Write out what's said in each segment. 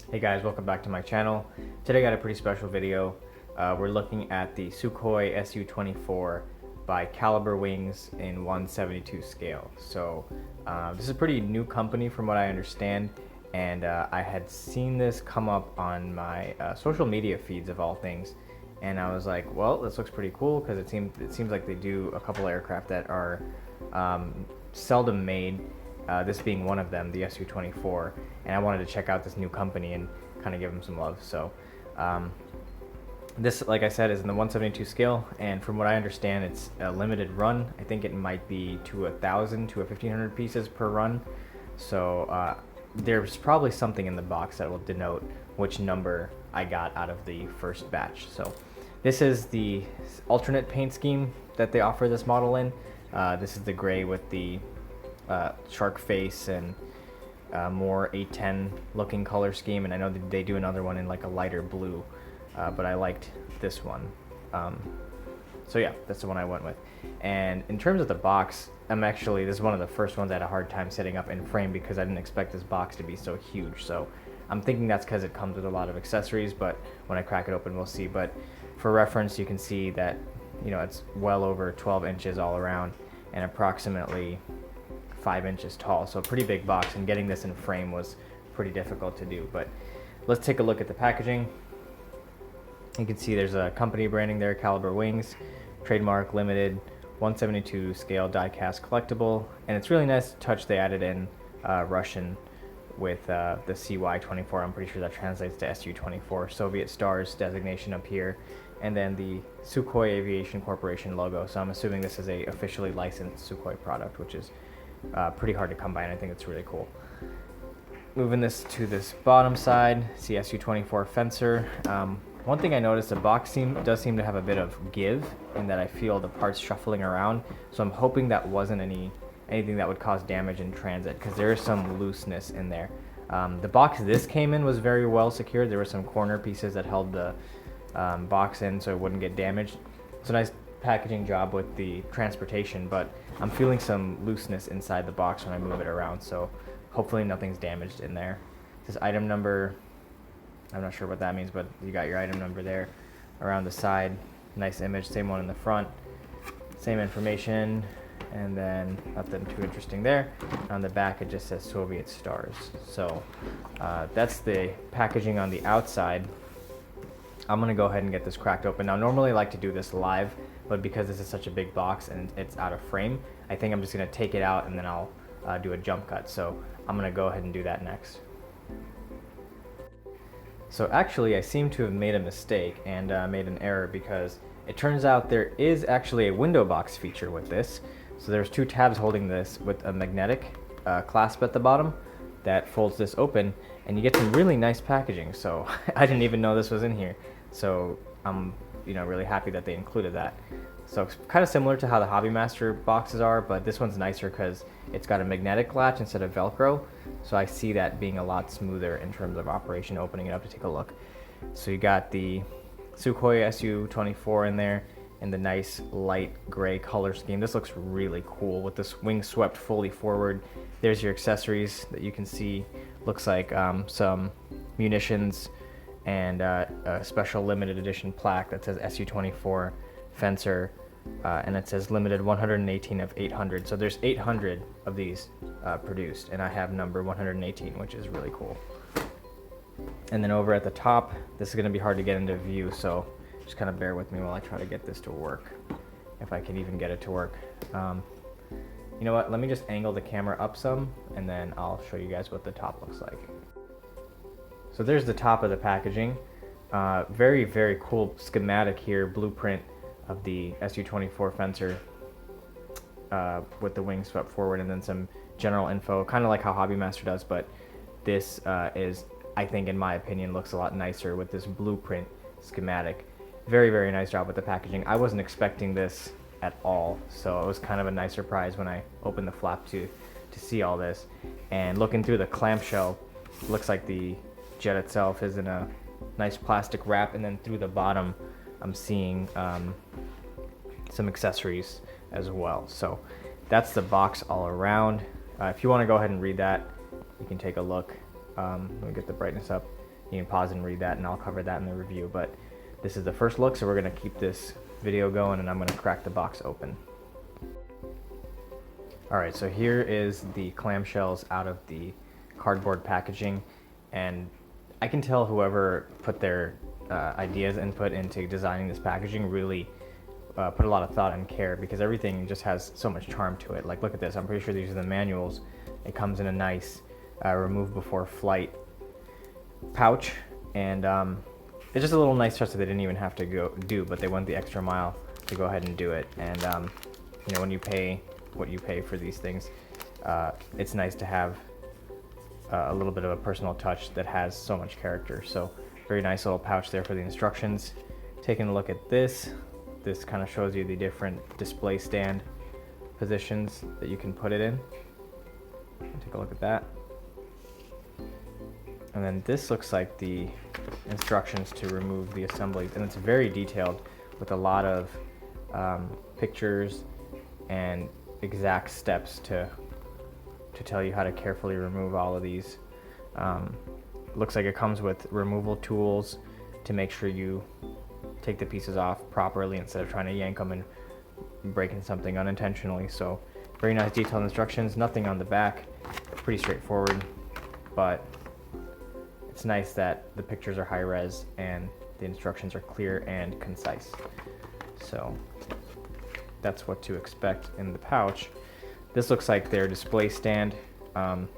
Hey guys, welcome back to my channel. Today I got a pretty special video. We're looking at the Sukhoi Su-24 by Calibre wings in 1/72 scale. So this is a pretty new company from what I understand, and I had seen this come up on my social media feeds of all things, and I was like, well, this looks pretty cool because it seems like they do a couple aircraft that are seldom made. This being one of them, the Su-24, and I wanted to check out this new company and kind of give them some love. So this, like I said, is in the 1/72 scale, and from what I understand, it's a limited run. I think it might be to 1,000 to 1,500 pieces per run. So there's probably something in the box that will denote which number I got out of the first batch. So this is the alternate paint scheme that they offer this model in. This is the gray with the shark face and more 810 looking color scheme, and I know that they do another one in like a lighter blue, but I liked this one. So yeah, that's the one I went with. And in terms of the box, this is one of the first ones I had a hard time setting up in frame because I didn't expect this box to be so huge. So I'm thinking that's because it comes with a lot of accessories, but when I crack it open we'll see. But for reference, you can see that, you know, it's well over 12 inches all around and approximately 5 inches tall, so a pretty big box, and getting this in frame was pretty difficult to do. But let's take a look at the packaging. You can see there's a company branding there, Calibre wings, trademark, limited, 1/72 scale diecast collectible, and it's really nice touch. They added in Russian with the CY-24. I'm pretty sure that translates to Su-24, Soviet Stars designation up here, and then the Sukhoi Aviation Corporation logo. So I'm assuming this is a officially licensed Sukhoi product, which is pretty hard to come by, and I think it's really cool. Moving this to this bottom side, see Su-24 fencer. One thing I noticed, the box does seem to have a bit of give in that I feel the parts shuffling around, so I'm hoping that wasn't anything that would cause damage in transit, because there is some looseness in there. The box this came in was very well secured. There were some corner pieces that held the box in so it wouldn't get damaged. It's a nice packaging job with the transportation, but I'm feeling some looseness inside the box when I move it around, so hopefully nothing's damaged in there. This item number, I'm not sure what that means, but you got your item number there around the side. Nice image, same one in the front, same information, and then nothing too interesting there. On the back it just says Soviet Stars. So that's the packaging on the outside. I'm gonna go ahead and get this cracked open. Now normally I like to do this live, but because this is such a big box and it's out of frame, I think I'm just gonna take it out and then I'll do a jump cut. So I'm gonna go ahead and do that next. So actually I seem to have made a mistake and made an error, because it turns out there is actually a window box feature with this. So there's two tabs holding this with a magnetic clasp at the bottom that folds this open, and you get some really nice packaging. So I didn't even know this was in here. So I'm really happy that they included that. So it's kind of similar to how the Hobby Master boxes are, but this one's nicer because it's got a magnetic latch instead of Velcro. So I see that being a lot smoother in terms of operation, opening it up to take a look. So you got the Sukhoi Su-24 in there in the nice light gray color scheme. This looks really cool with this wing swept fully forward. There's your accessories that you can see. Looks like some munitions and a special limited edition plaque that says Su-24 fencer, and it says limited 118 of 800. So there's 800 of these produced, and I have number 118, which is really cool. And then over at the top, this is going to be hard to get into view, so just kind of bear with me while I try to get this to work, if I can even get it to work. You know what, let me just angle the camera up some, and then I'll show you guys what the top looks like. So there's the top of the packaging. Very, very cool schematic here, blueprint of the Su-24 fencer with the wings swept forward, and then some general info, kind of like how Hobby Master does, but this is, I think, in my opinion, looks a lot nicer with this blueprint schematic. Very, very nice job with the packaging. I wasn't expecting this at all, so it was kind of a nice surprise when I opened the flap to see all this. And looking through the clamshell, looks like the jet itself is in a nice plastic wrap, and then through the bottom I'm seeing some accessories as well. So that's the box all around. If you want to go ahead and read that, you can take a look. Let me get the brightness up. you can pause and read that, and I'll cover that in the review. But this is the first look, so we're going to keep this video going, and I'm going to crack the box open. Alright, so here is the clamshells out of the cardboard packaging, and I can tell whoever put their ideas input into designing this packaging really put a lot of thought and care, because everything just has so much charm to it. Like, look at this. I'm pretty sure these are the manuals. It comes in a nice remove before flight pouch, and it's just a little nice touch that they didn't even have to go do, but they went the extra mile to go ahead and do it. And you know, when you pay what you pay for these things, it's nice to have a little bit of a personal touch that has so much character. So very nice little pouch there for the instructions. Taking a look at this kind of shows you the different display stand positions that you can put it in. Take a look at that. And then this looks like the instructions to remove the assembly, and it's very detailed with a lot of pictures and exact steps to tell you how to carefully remove all of these. Looks like it comes with removal tools to make sure you take the pieces off properly instead of trying to yank them and breaking something unintentionally. So very nice detailed instructions. Nothing on the back, pretty straightforward, but it's nice that the pictures are high res and the instructions are clear and concise. So that's what to expect in the pouch. This looks like their display stand. I've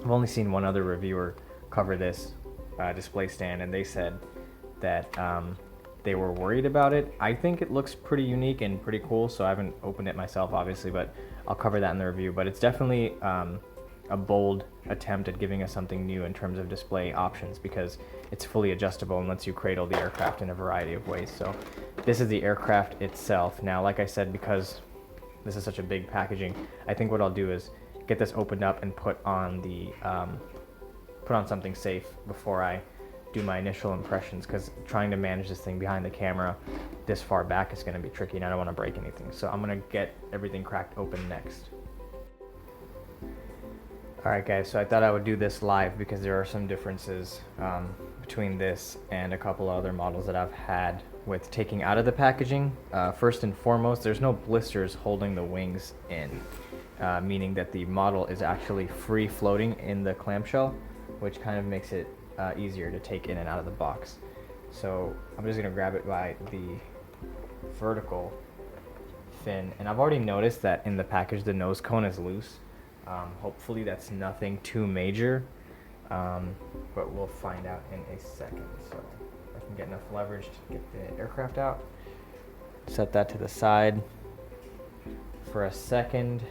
only seen one other reviewer cover this display stand, and they said that they were worried about it. I think it looks pretty unique and pretty cool, so I haven't opened it myself, obviously, but I'll cover that in the review. But it's definitely a bold attempt at giving us something new in terms of display options, because it's fully adjustable and lets you cradle the aircraft in a variety of ways. So this is the aircraft itself. Now, like I said, because this is such a big packaging, I think what I'll do is get this opened up and put on something safe before I do my initial impressions, because trying to manage this thing behind the camera this far back is going to be tricky, and I don't want to break anything. So I'm going to get everything cracked open next. Alright guys, so I thought I would do this live because there are some differences between this and a couple other models that I've had with taking out of the packaging. First and foremost, there's no blisters holding the wings in, meaning that the model is actually free floating in the clamshell, which kind of makes it easier to take in and out of the box. So I'm just going to grab it by the vertical fin, and I've already noticed that in the package the nose cone is loose. Hopefully that's nothing too major, but we'll find out in a second. So I can get enough leverage to get the aircraft out. Set that to the side for a second.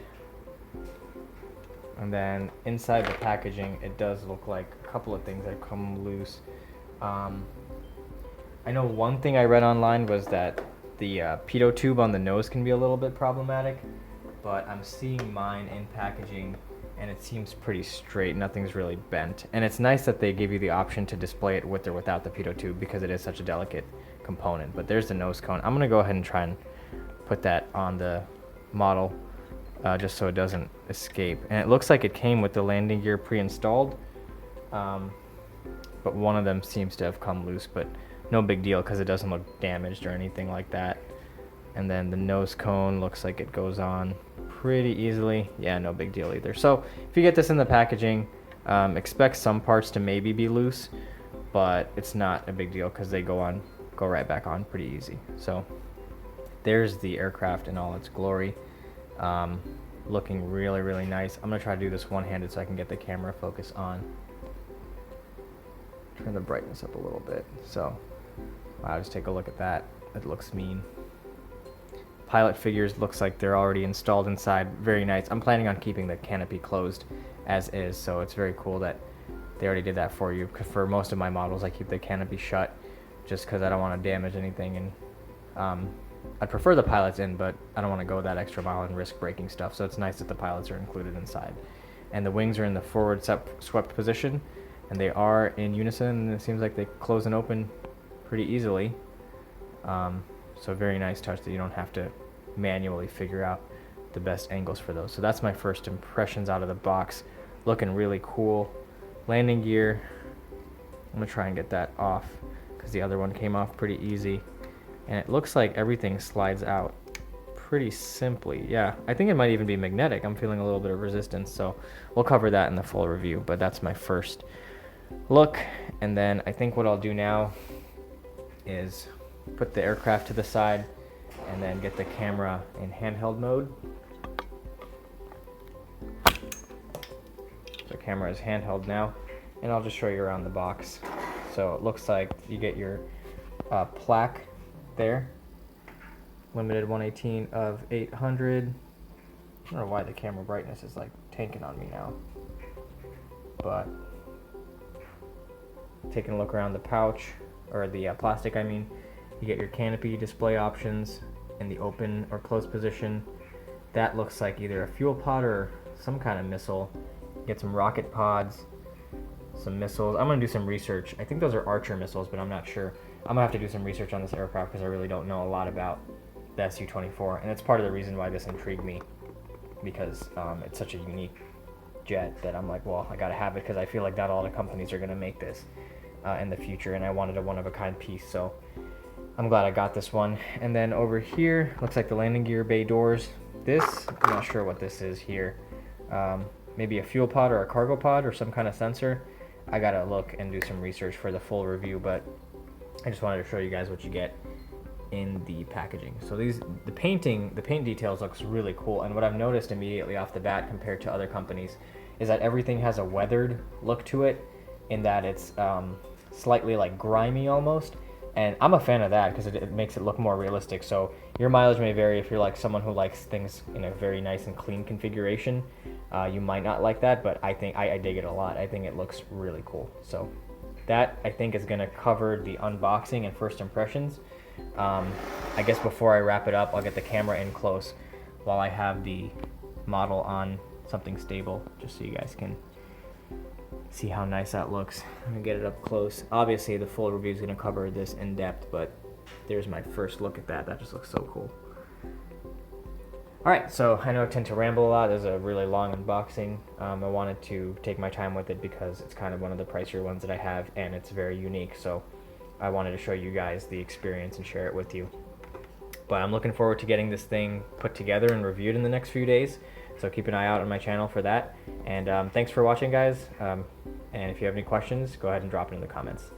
And then inside the packaging, it does look like a couple of things that come loose. I know one thing I read online was that the pitot tube on the nose can be a little bit problematic, but I'm seeing mine in packaging and it seems pretty straight. Nothing's really bent. And it's nice that they give you the option to display it with or without the pitot tube, because it is such a delicate component. But there's the nose cone. I'm gonna go ahead and try and put that on the model just so it doesn't escape. And it looks like it came with the landing gear pre-installed, but one of them seems to have come loose, but no big deal because it doesn't look damaged or anything like that. And then the nose cone looks like it goes on pretty easily. Yeah, no big deal either. So if you get this in the packaging, expect some parts to maybe be loose, but it's not a big deal because they go right back on pretty easy. So there's the aircraft in all its glory. Looking really, really nice. I'm gonna try to do this one-handed so I can get the camera focus on. Turn the brightness up a little bit. So wow, just take a look at that. It looks mean. Pilot figures looks like they're already installed inside. Very nice. I'm planning on keeping the canopy closed as is, so it's very cool that they already did that for you. Because for most of my models, I keep the canopy shut just because I don't want to damage anything. And I'd prefer the pilots in, but I don't want to go that extra mile and risk breaking stuff. So it's nice that the pilots are included inside. And the wings are in the forward swept position, and they are in unison. And it seems like they close and open pretty easily. So very nice touch that you don't have to manually figure out the best angles for those. So that's my first impressions out of the box. Looking really cool. Landing gear I'm gonna try and get that off because the other one came off pretty easy. And it looks like everything slides out pretty simply. Yeah, I think it might even be magnetic. I'm feeling a little bit of resistance, so we'll cover that in the full review, but that's my first look. And then I think what I'll do now is put the aircraft to the side and then get the camera in handheld mode. The camera is handheld now, and I'll just show you around the box. So it looks like you get your plaque there, limited 118 of 800. I don't know why the camera brightness is like tanking on me now, but taking a look around the pouch, or the plastic I mean, you get your canopy display options in the open or closed position. That looks like either a fuel pod or some kind of missile. You get some rocket pods, some missiles. I'm gonna do some research. I think those are Archer missiles, but I'm not sure. I'm gonna have to do some research on this aircraft because I really don't know a lot about the Su-24, and it's part of the reason why this intrigued me, because it's such a unique jet that I'm like, well, I gotta have it because I feel like not all the companies are gonna make this in the future, and I wanted a one-of-a-kind piece, so I'm glad I got this one. And then over here, looks like the landing gear bay doors. This, I'm not sure what this is here. Maybe a fuel pod or a cargo pod or some kind of sensor. I gotta look and do some research for the full review, but I just wanted to show you guys what you get in the packaging. So the paint details looks really cool, and what I've noticed immediately off the bat compared to other companies is that everything has a weathered look to it, in that it's slightly like grimy almost, and I'm a fan of that because it makes it look more realistic. So your mileage may vary. If you're like someone who likes things in a very nice and clean configuration, you might not like that, but I think I dig it a lot. I think it looks really cool. So that, I think, is going to cover the unboxing and first impressions. I guess before I wrap it up, I'll get the camera in close while I have the model on something stable, just so you guys can see how nice that looks. I'm gonna get it up close. Obviously the full review is gonna cover this in depth, but there's my first look at that. That just looks so cool. Alright, so I know I tend to ramble a lot. This is a really long unboxing. I wanted to take my time with it because it's kind of one of the pricier ones that I have, and it's very unique, so I wanted to show you guys the experience and share it with you. But I'm looking forward to getting this thing put together and reviewed in the next few days, so keep an eye out on my channel for that. And thanks for watching, guys. And if you have any questions, go ahead and drop it in the comments.